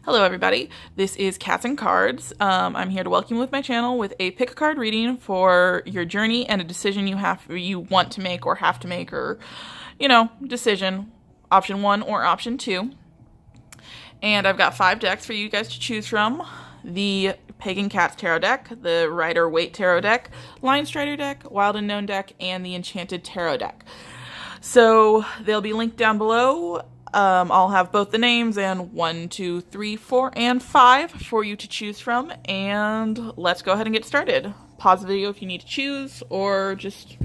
Hello everybody, this is Cats and Cards. I'm here to welcome you with my channel with a pick a card reading for your journey and a decision you want to make or have to make, or decision, option 1 or option 2. And I've got 5 decks for you guys to choose from. The Pagan Cats Tarot deck, the Waite Tarot deck, Linestrider deck, Wild Unknown deck, and the Enchanted Tarot deck. So they'll be linked down below. I'll have both the names and 1, 2, 3, 4, and 5 for you to choose from, and let's go ahead and get started. Pause the video if you need to choose, or just,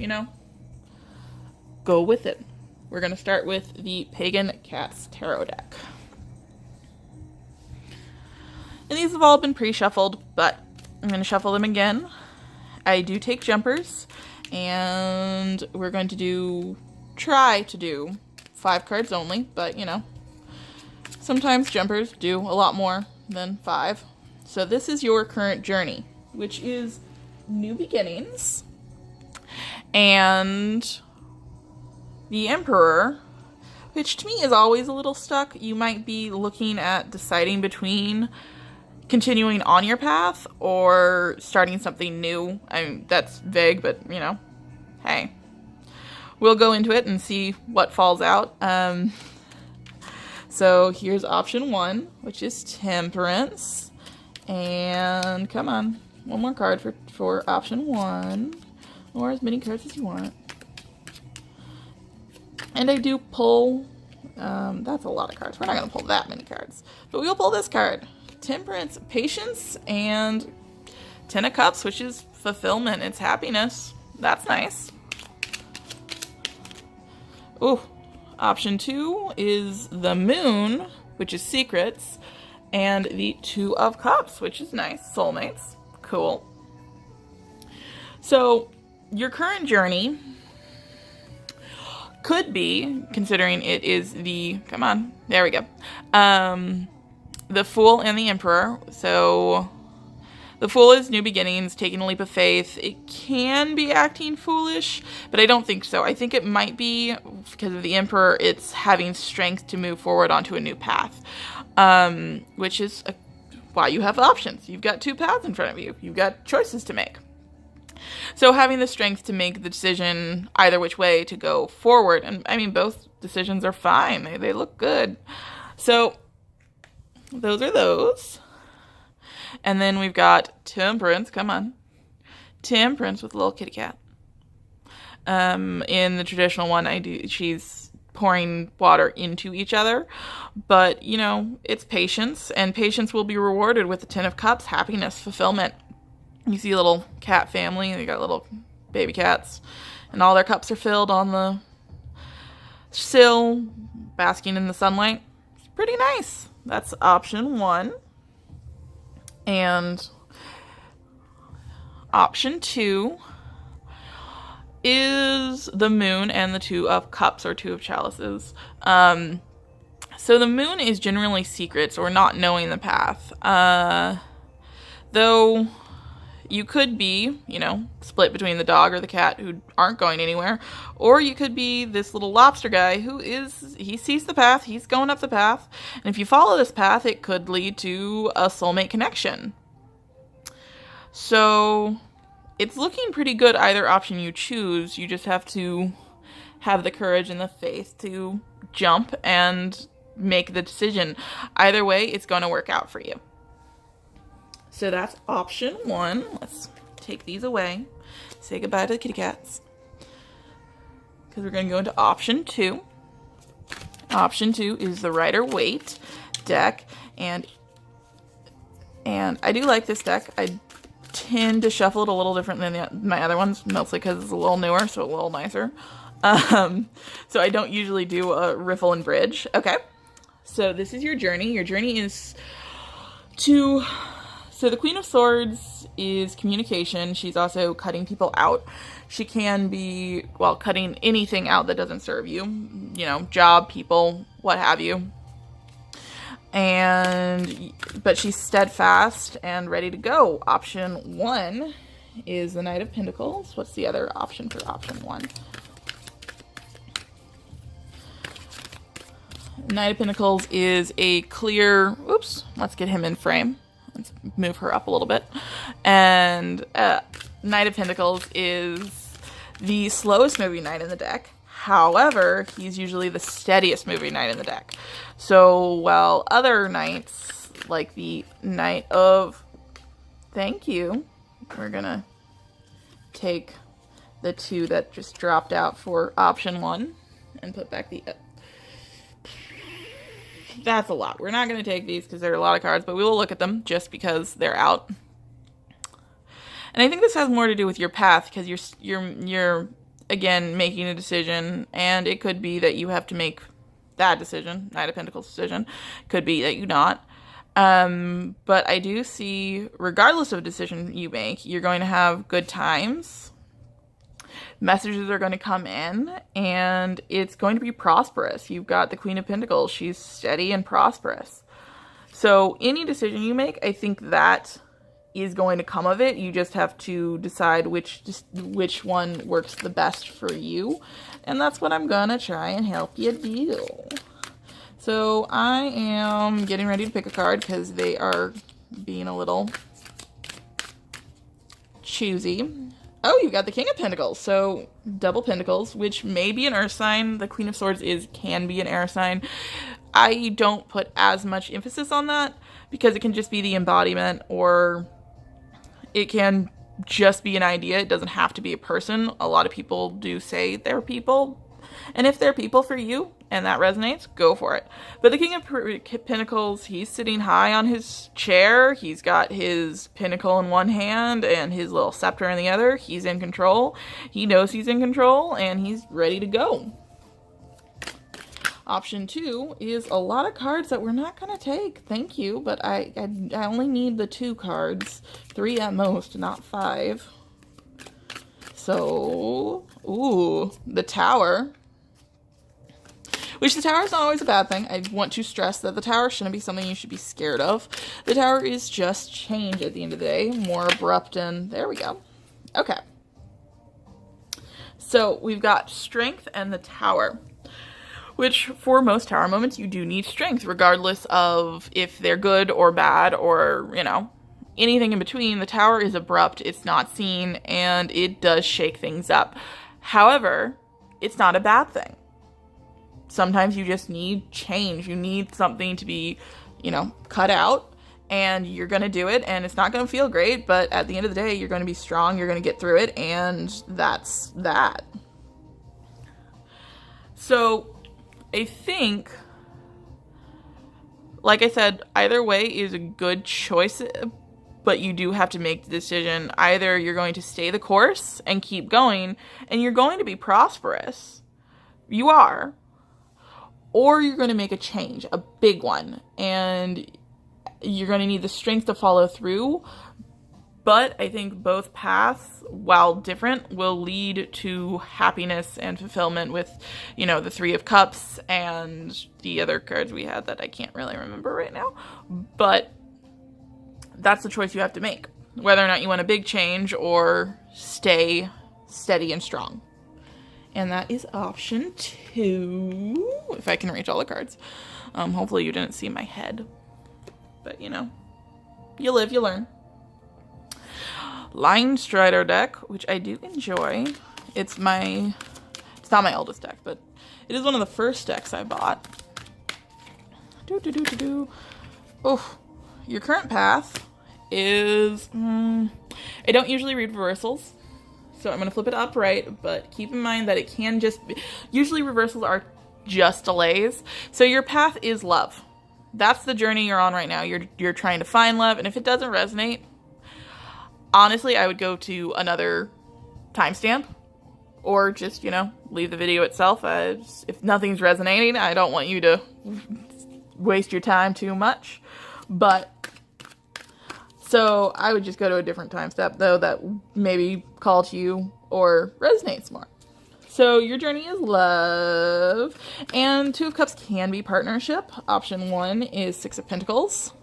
go with it. We're going to start with the Pagan Cats Tarot deck. And these have all been pre-shuffled, but I'm going to shuffle them again. I do take jumpers, and we're going to try to do 5 cards only, but sometimes jumpers do a lot more than 5. So this is your current journey, which is new beginnings. And the Emperor, which to me is always a little stuck. You might be looking at deciding between continuing on your path or starting something new. I mean, that's vague, but hey. We'll go into it and see what falls out. So here's option 1, which is Temperance. And come on, one more card for option 1, or as many cards as you want. And I do pull, that's a lot of cards. We're not going to pull that many cards, but we'll pull this card. Temperance, Patience, and 10 of Cups, which is fulfillment. It's happiness. That's nice. Ooh, option 2 is the Moon, which is Secrets, and the 2 of Cups, which is nice. Soulmates. Cool. So, your current journey could be, considering it is the, come on, there we go, the Fool and the Emperor. So the Fool is new beginnings, taking a leap of faith. It can be acting foolish, but I don't think so. I think it might be, because of the Emperor, it's having strength to move forward onto a new path, which is why you have options. You've got 2 paths in front of you. You've got choices to make. So having the strength to make the decision either which way to go forward, and I mean, both decisions are fine. They look good. So those are those. And then we've got Temperance, come on. Temperance with a little kitty cat. In the traditional one, she's pouring water into each other. But, it's patience, and patience will be rewarded with the 10 of Cups, happiness, fulfillment. You see a little cat family, they got little baby cats, and all their cups are filled on the sill, basking in the sunlight. It's pretty nice. That's option 1. And option 2 is the Moon and the 2 of Cups, or 2 of Chalices. So the Moon is generally secrets or not knowing the path. Though you could be, split between the dog or the cat who aren't going anywhere. Or you could be this little lobster guy he sees the path, he's going up the path. And if you follow this path, it could lead to a soulmate connection. So it's looking pretty good either option you choose. You just have to have the courage and the faith to jump and make the decision. Either way, it's going to work out for you. So that's option 1. Let's take these away. Say goodbye to the kitty cats. Because we're going to go into option 2. Option 2 is the Waite deck. And I do like this deck. I tend to shuffle it a little different than my other ones, mostly because it's a little newer, so a little nicer. So I don't usually do a riffle and bridge. Okay. So this is your journey. Your journey is to... So the Queen of Swords is communication. She's also cutting people out. She can be, cutting anything out that doesn't serve you. Job, people, what have you. But she's steadfast and ready to go. Option 1 is the Knight of Pentacles. What's the other option for option 1? Knight of Pentacles is a clear... Oops, let's get him in frame. Let's move her up a little bit. And Knight of Pentacles is the slowest moving knight in the deck. However, he's usually the steadiest moving knight in the deck. So while other knights, like the Knight of... Thank you. We're gonna take the 2 that just dropped out for option 1 and put back the... That's a lot. We're not going to take these because there are a lot of cards, but we will look at them just because they're out. And I think this has more to do with your path because you're again making a decision, and it could be that you have to make that decision, Knight of Pentacles decision. Could be that you not. But I do see, regardless of decision you make, you're going to have good times. Messages are going to come in, and it's going to be prosperous. You've got the Queen of Pentacles. She's steady and prosperous. So any decision you make, I think that is going to come of it. You just have to decide which one works the best for you. And that's what I'm going to try and help you do. So I am getting ready to pick a card because they are being a little choosy. Oh, you got the King of Pentacles, so double Pentacles, which may be an Earth sign. The Queen of Swords can be an air sign. I don't put as much emphasis on that because it can just be the embodiment, or it can just be an idea. It doesn't have to be a person. A lot of people do say they're people, and if they're people for you and that resonates, go for it. But the King of Pentacles, he's sitting high on his chair. He's got his pentacle in one hand and his little scepter in the other. He's in control. He knows he's in control, and he's ready to go. Option 2 is a lot of cards that we're not going to take. Thank you, but I only need the 2 cards. 3 at most, not 5. So, ooh, the Tower. Which the Tower is not always a bad thing. I want to stress that the Tower shouldn't be something you should be scared of. The Tower is just change at the end of the day. More abrupt and... There we go. Okay. So we've got Strength and the Tower. Which, for most Tower moments, you do need strength. Regardless of if they're good or bad or, you know, anything in between. The Tower is abrupt. It's not seen. And it does shake things up. However, it's not a bad thing. Sometimes you just need change. You need something to be, you know, cut out, and you're going to do it, and it's not going to feel great, but at the end of the day, you're going to be strong, you're going to get through it, and that's that. So, I think, like I said, either way is a good choice, but you do have to make the decision. Either you're going to stay the course and keep going, and you're going to be prosperous. You are. Or you're going to make a change, a big one, and you're going to need the strength to follow through. But I think both paths, while different, will lead to happiness and fulfillment with, you know, the 3 of Cups and the other cards we had that I can't really remember right now. But that's the choice you have to make, whether or not you want a big change or stay steady and strong. And that is option 2, if I can reach all the cards. Hopefully you didn't see my head. But, you know, you live, you learn. Linestrider deck, which I do enjoy. It's not my oldest deck, but it is one of the first decks I bought. Oh, your current path is... I don't usually read reversals. So I'm going to flip it upright, but keep in mind that it can just be... Usually reversals are just delays. So your path is love. That's the journey you're on right now. You're trying to find love, and if it doesn't resonate, honestly, I would go to another timestamp, or just, you know, leave the video itself. If nothing's resonating, I don't want you to waste your time too much. But... So I would just go to a different time step, though, that maybe call to you or resonates more. So your journey is love. And 2 of Cups can be partnership. Option 1 is 6 of Pentacles.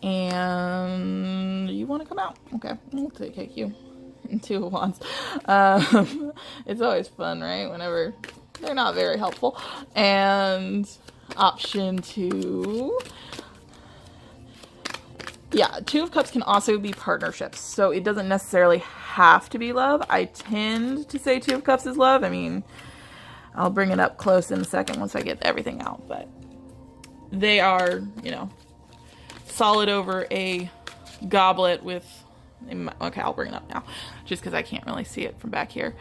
And you want to come out. Okay, I'll take you. 2 of Wands. It's always fun, right? Whenever they're not very helpful. And option 2. Yeah, Two of Cups can also be partnerships, so it doesn't necessarily have to be love. I tend to say Two of Cups is love. I mean, I'll bring it up close in a second once I get everything out, but they are, you know, solid over a goblet with... Okay, I'll bring it up now, just because I can't really see it from back here.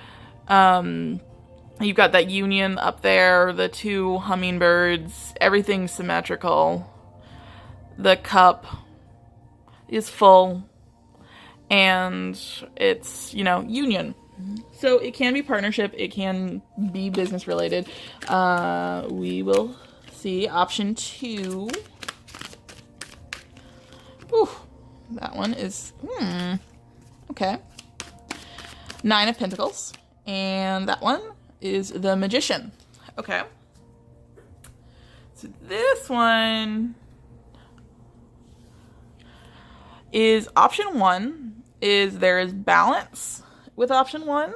You've got that union up there, the 2 hummingbirds, everything's symmetrical. The cup is full, and it's, you know, union. So it can be partnership, it can be business related. We will see option 2. Ooh, that one is, okay. 9 of Pentacles, and that one is the Magician. Okay. So this one is option 1, is there is balance with option 1,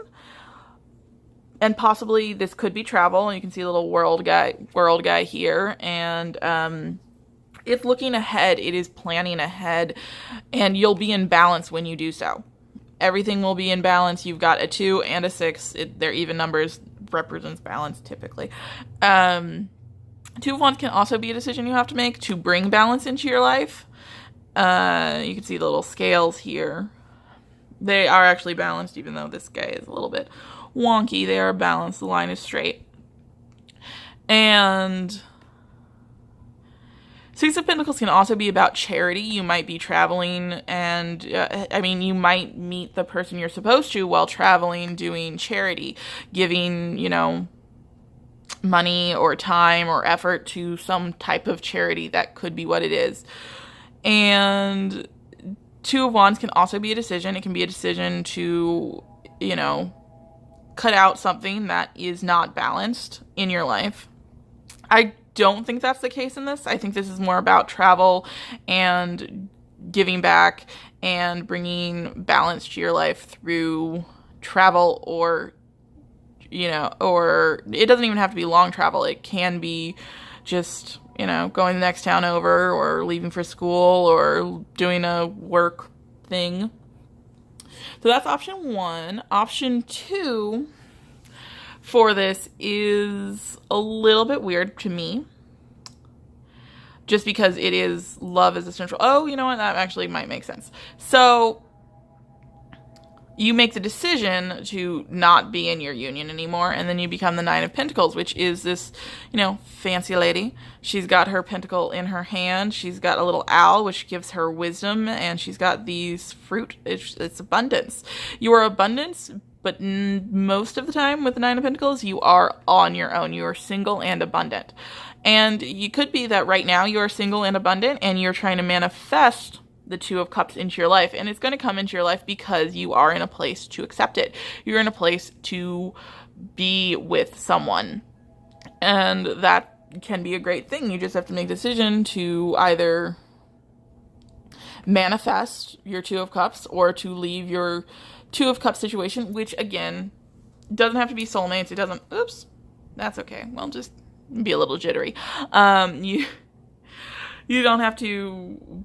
and possibly this could be travel. And you can see a little world guy here, and it's looking ahead, it is planning ahead, and you'll be in balance when you do so. Everything will be in balance. You've got a 2 and a 6. They're even numbers, represents balance typically. 2 of Wands can also be a decision you have to make to bring balance into your life. You can see the little scales here. They are actually balanced, even though this guy is a little bit wonky. They are balanced. The line is straight. And 6 of Pentacles can also be about charity. You might be traveling, and I mean, you might meet the person you're supposed to while traveling, doing charity, giving, you know, money or time or effort to some type of charity. That could be what it is. And 2 of Wands can also be a decision. It can be a decision to, you know, cut out something that is not balanced in your life. I don't think that's the case in this. I think this is more about travel and giving back and bringing balance to your life through travel, or, you know, or it doesn't even have to be long travel. It can be just, you know, going the next town over, or leaving for school, or doing a work thing. So that's option 1. Option 2 for this is a little bit weird to me, just because it is love as a central. Oh, you know what? That actually might make sense. So you make the decision to not be in your union anymore, and then you become the 9 of Pentacles, which is this, you know, fancy lady. She's got her pentacle in her hand. She's got a little owl, which gives her wisdom, and she's got these fruit. It's abundance. You are abundance, but most of the time with the 9 of Pentacles, you are on your own. You are single and abundant. And you could be that right now you are single and abundant, and you're trying to manifest the 2 of Cups into your life, and it's going to come into your life because you are in a place to accept it. You're in a place to be with someone, and that can be a great thing. You just have to make a decision to either manifest your 2 of Cups or to leave your 2 of Cups situation, which again doesn't have to be soulmates. It doesn't. Oops, that's okay. Well, just be a little jittery. You don't have to.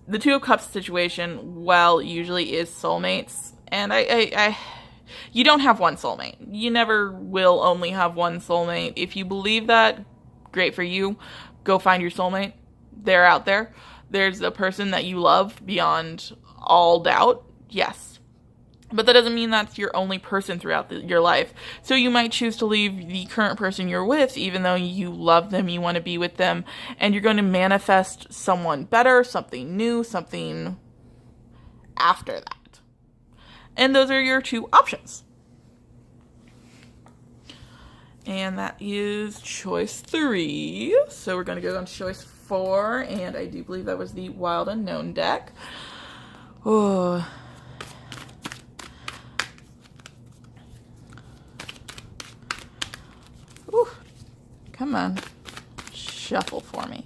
The 2 of Cups situation, well, usually is soulmates, and you don't have one soulmate. You never will only have one soulmate. If you believe that, great for you. Go find your soulmate. They're out there. There's a person that you love beyond all doubt, yes. But that doesn't mean that's your only person throughout your life. So you might choose to leave the current person you're with, even though you love them, you want to be with them, and you're going to manifest someone better, something new, something after that. And those are your 2 options. And that is choice 3. So we're going to go on to choice 4, and I do believe that was the Wild Unknown deck. Oh. Ooh, come on, shuffle for me.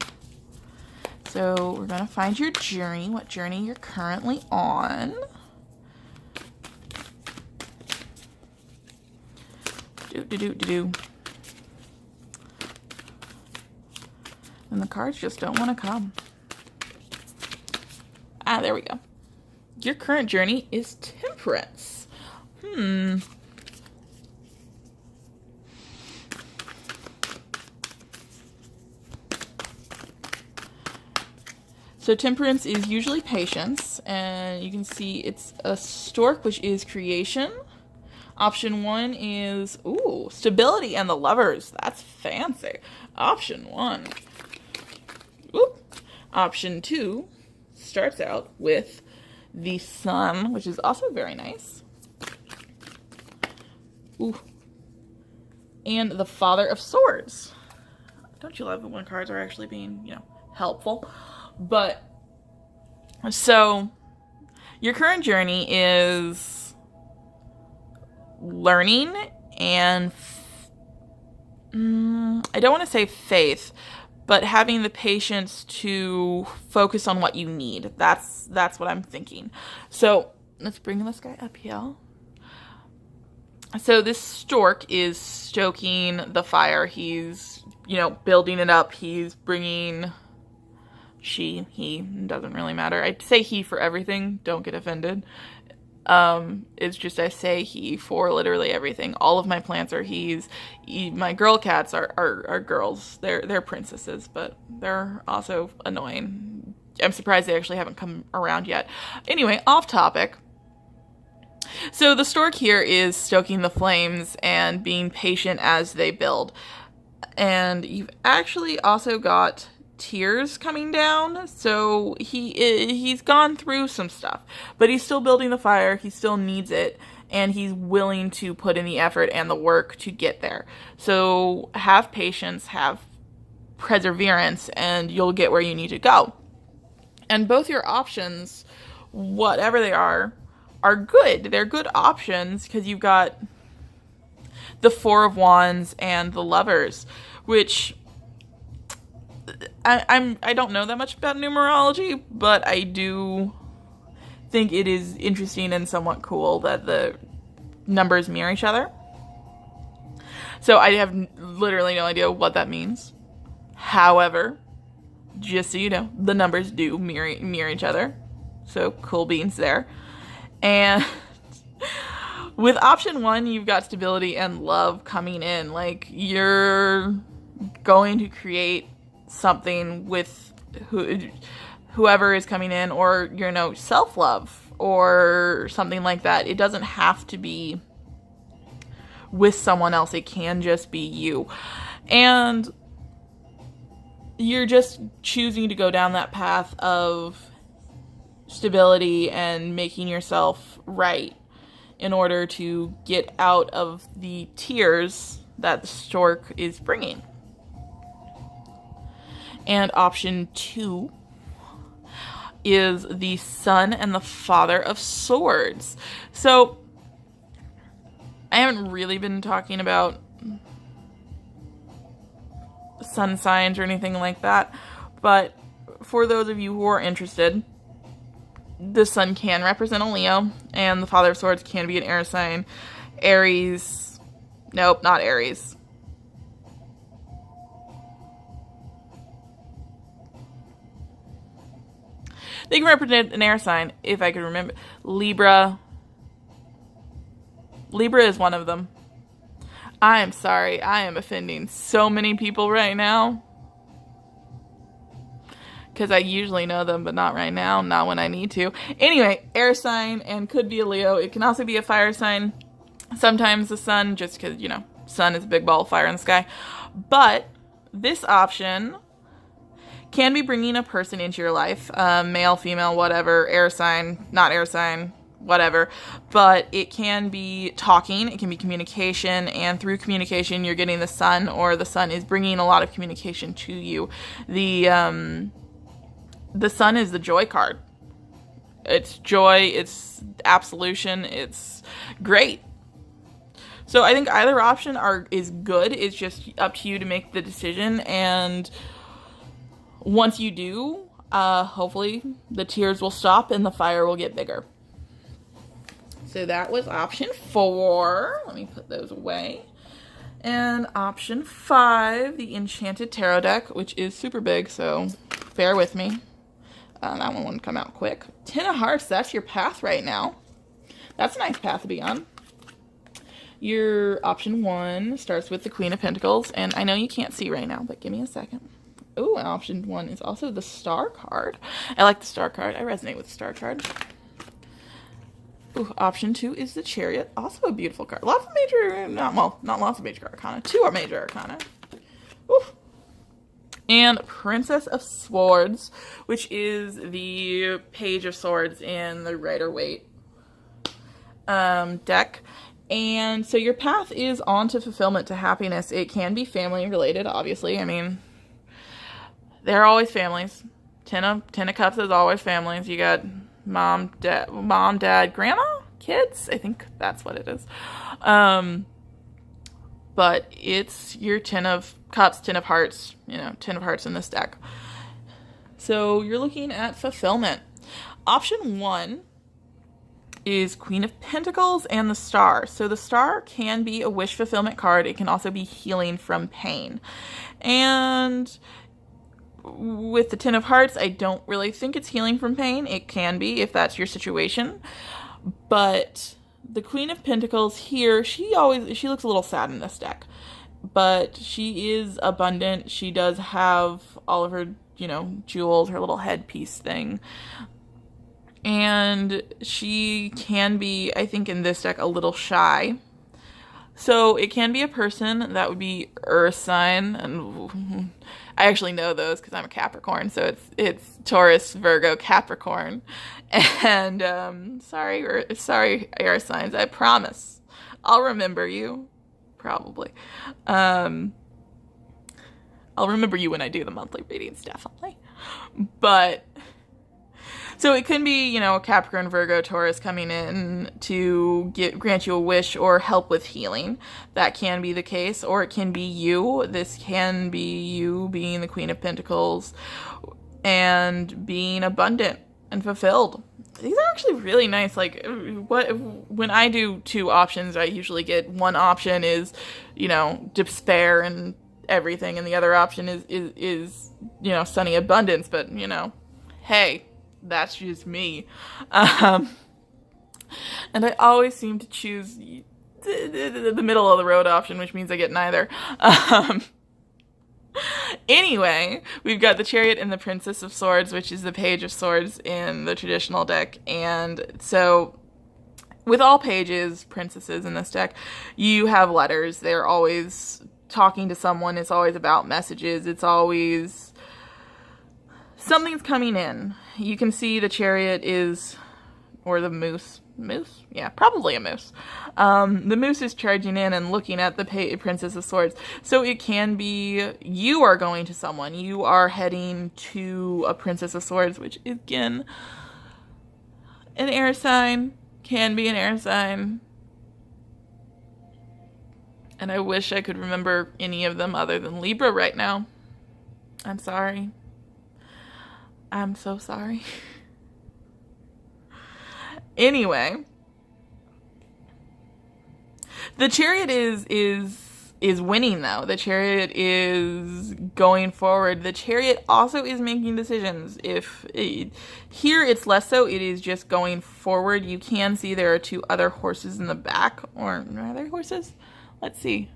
So we're gonna find your journey, what journey you're currently on. And the cards just don't want to come. Ah, there we go. Your current journey is temperance. So temperance is usually patience, and you can see it's a stork, which is creation. Option 1 is, ooh, stability and the lovers. That's fancy. Option 1. Oop. Option 2 starts out with the sun, which is also very nice. Ooh. And the Father of Swords. Don't you love it when cards are actually being, helpful? But, so, your current journey is learning and, I don't want to say faith, but having the patience to focus on what you need. That's what I'm thinking. So, let's bring this guy up here. So this stork is stoking the fire. He's, building it up. He's bringing... he, doesn't really matter. I say he for everything, don't get offended. It's just I say he for literally everything. All of my plants are he's. My girl cats are girls. They're princesses, but they're also annoying. I'm surprised they actually haven't come around yet. Anyway, off topic. So the stork here is stoking the flames and being patient as they build. And you've actually also got tears coming down, so he's gone through some stuff, but he's still building the fire. He still needs it, and he's willing to put in the effort and the work to get there. So have patience, have perseverance, and you'll get where you need to go. And both your options, whatever they are good. They're good options because you've got the Four of Wands and the Lovers, which I don't know that much about numerology, but I do think it is interesting and somewhat cool that the numbers mirror each other. So I have literally no idea what that means. However, just so you know, the numbers do mirror each other. So cool beans there. And with option 1, you've got stability and love coming in. Like, you're going to create something with whoever is coming in, or self-love or something like that. It doesn't have to be with someone else. It can just be you, and you're just choosing to go down that path of stability and making yourself right in order to get out of the tears that the stork is bringing. And option 2 is the Sun and the Father of Swords. So, I haven't really been talking about sun signs or anything like that, but for those of you who are interested, the Sun can represent a Leo, and the Father of Swords can be an air sign. Aries, nope, not Aries. They can represent an air sign, if I could remember. Libra. Libra is one of them. I am sorry. I am offending so many people right now. Because I usually know them, but not right now. Not when I need to. Anyway, air sign, and could be a Leo. It can also be a fire sign. Sometimes the sun, just because, sun is a big ball of fire in the sky. But this option can be bringing a person into your life, male, female, whatever, air sign, not air sign, whatever, but it can be talking, it can be communication, and through communication you're getting the sun, or the sun is bringing a lot of communication to you. The sun is the joy card. It's joy, it's absolution, it's great. So I think either option is good. It's just up to you to make the decision, and once you do, hopefully the tears will stop and the fire will get bigger. So that was option 4. Let me put those away. And option 5, the Enchanted Tarot deck, which is super big, so bear with me. That one wouldn't come out quick. 10 of Hearts, that's your path right now. That's a nice path to be on. Your option 1 starts with the Queen of Pentacles, and I know you can't see right now, but give me a second. Ooh, and option 1 is also the Star card. I like the Star card. I resonate with the Star card. Ooh, option 2 is the Chariot, also a beautiful card. Lots of major, not lots of major arcana. 2 are major arcana. Ooh. And Princess of Swords, which is the Page of Swords in the Rider-Waite deck. And so your path is on to fulfillment, to happiness. It can be family related, obviously. I mean, there are always families. Ten of Cups is always families. You got mom, dad, grandma, kids. I think that's what it is. But it's your 10 of Cups, 10 of Hearts, 10 of Hearts in this deck. So you're looking at fulfillment. Option 1 is Queen of Pentacles and the Star. So the Star can be a wish fulfillment card. It can also be healing from pain. And with the 10 of Hearts, I don't really think it's healing from pain. It can be if that's your situation. But the Queen of Pentacles here, she looks a little sad in this deck. But she is abundant. She does have all of her, jewels, her little headpiece thing. And she can be, I think in this deck, a little shy. So it can be a person that would be Earth sign, and I actually know those because I'm a Capricorn, so it's Taurus, Virgo, Capricorn, and sorry air signs. I promise I'll remember you, probably. I'll remember you when I do the monthly readings, definitely. But so it can be, Capricorn, Virgo, Taurus coming in to grant you a wish or help with healing. That can be the case. Or it can be you. This can be you being the Queen of Pentacles and being abundant and fulfilled. These are actually really nice. Like, when I do 2 options, I usually get one option is, despair and everything. And the other option is sunny abundance. But, hey, that's just me. And I always seem to choose the middle of the road option, which means I get neither. Anyway, we've got the Chariot and the Princess of Swords, which is the Page of Swords in the traditional deck. And so with all pages, princesses in this deck, you have letters. They're always talking to someone. It's always about messages. It's always something's coming in. You can see the Chariot is, or the moose? Yeah, probably a moose. The moose is charging in and looking at the Princess of Swords. So it can be you are going to someone. You are heading to a Princess of Swords, which is, again, an air sign. Can be an air sign. And I wish I could remember any of them other than Libra right now. I'm sorry. I'm so sorry. Anyway, the Chariot is winning though. The Chariot is going forward. The Chariot also is making decisions. Here it's less so. It is just going forward. You can see there are 2 other horses in the back, or are there horses? Let's see.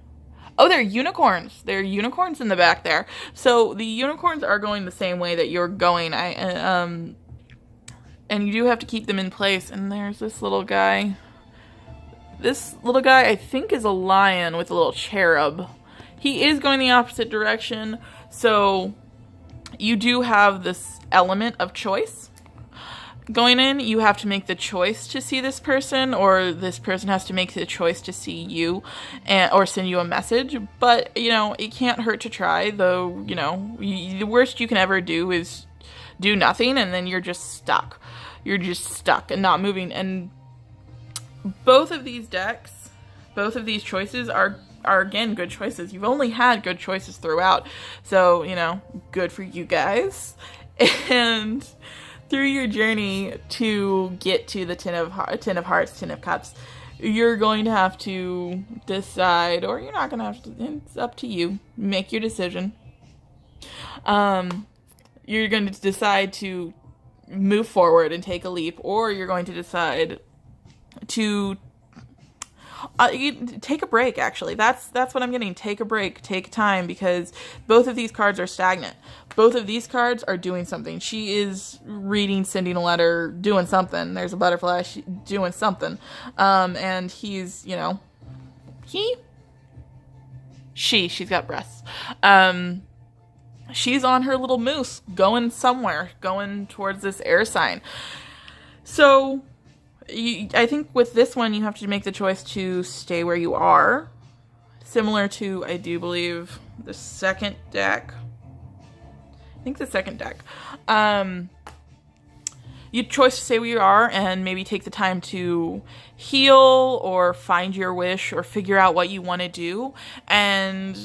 Oh, they're unicorns. There are unicorns in the back there. So the unicorns are going the same way that you're going. And you do have to keep them in place. And there's this little guy. This little guy, I think, is a lion with a little cherub. He is going the opposite direction. So you do have this element of choice. Going in, you have to make the choice to see this person, or this person has to make the choice to see you, or send you a message. But, it can't hurt to try, though, the worst you can ever do is do nothing, and then you're just stuck. You're just stuck and not moving. And both of these decks, both of these choices are again, good choices. You've only had good choices throughout. So, good for you guys. And through your journey to get to the 10 of Hearts, 10 of Cups, you're going to have to decide, or you're not going to have to, it's up to you. Make your decision. You're going to decide to move forward and take a leap, or you're going to decide to take a break. Actually, that's what I'm getting. Take a break, take time, because both of these cards are stagnant. Both of these cards are doing something. She is reading, sending a letter, doing something. There's a butterfly, doing something. And he's, you know, she's got breasts. She's on her little moose, going somewhere, going towards this air sign. So I think with this one, you have to make the choice to stay where you are. Similar to, I do believe, the second deck. I think the second deck. You choice to stay where you are and maybe take the time to heal or find your wish or figure out what you want to do. And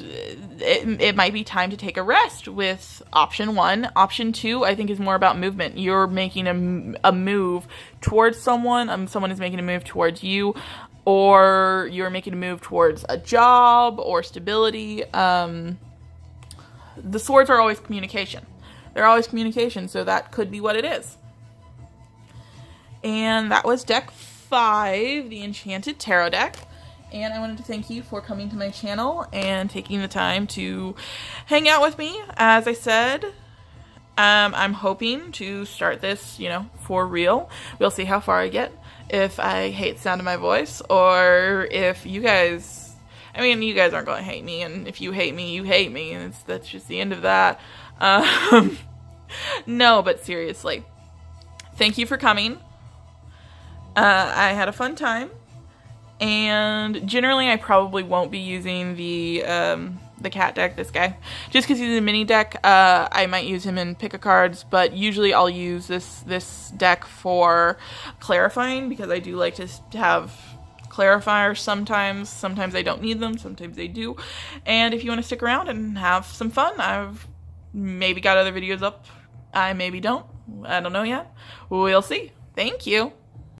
it might be time to take a rest with option 1. Option 2, I think, is more about movement. You're making a move towards someone. Someone is making a move towards you, or you're making a move towards a job or stability. The swords are always communication. They're always communication, so that could be what it is. And that was deck 5, the Enchanted Tarot deck. And I wanted to thank you for coming to my channel and taking the time to hang out with me. As I said, I'm hoping to start this, you know, for real. We'll see how far I get. If I hate the sound of my voice, or if you guys, I mean, you guys aren't going to hate me. And if you hate me, you hate me. And that's just the end of that. No, but seriously, thank you for coming. I had a fun time, and generally I probably won't be using the cat deck, this guy, just because he's a mini deck. I might use him in pick-a-cards, but usually I'll use this deck for clarifying, because I do like to have clarifiers sometimes. Sometimes I don't need them, sometimes I do. And if you want to stick around and have some fun, I've maybe got other videos up. I maybe don't. I don't know yet. We'll see. Thank you.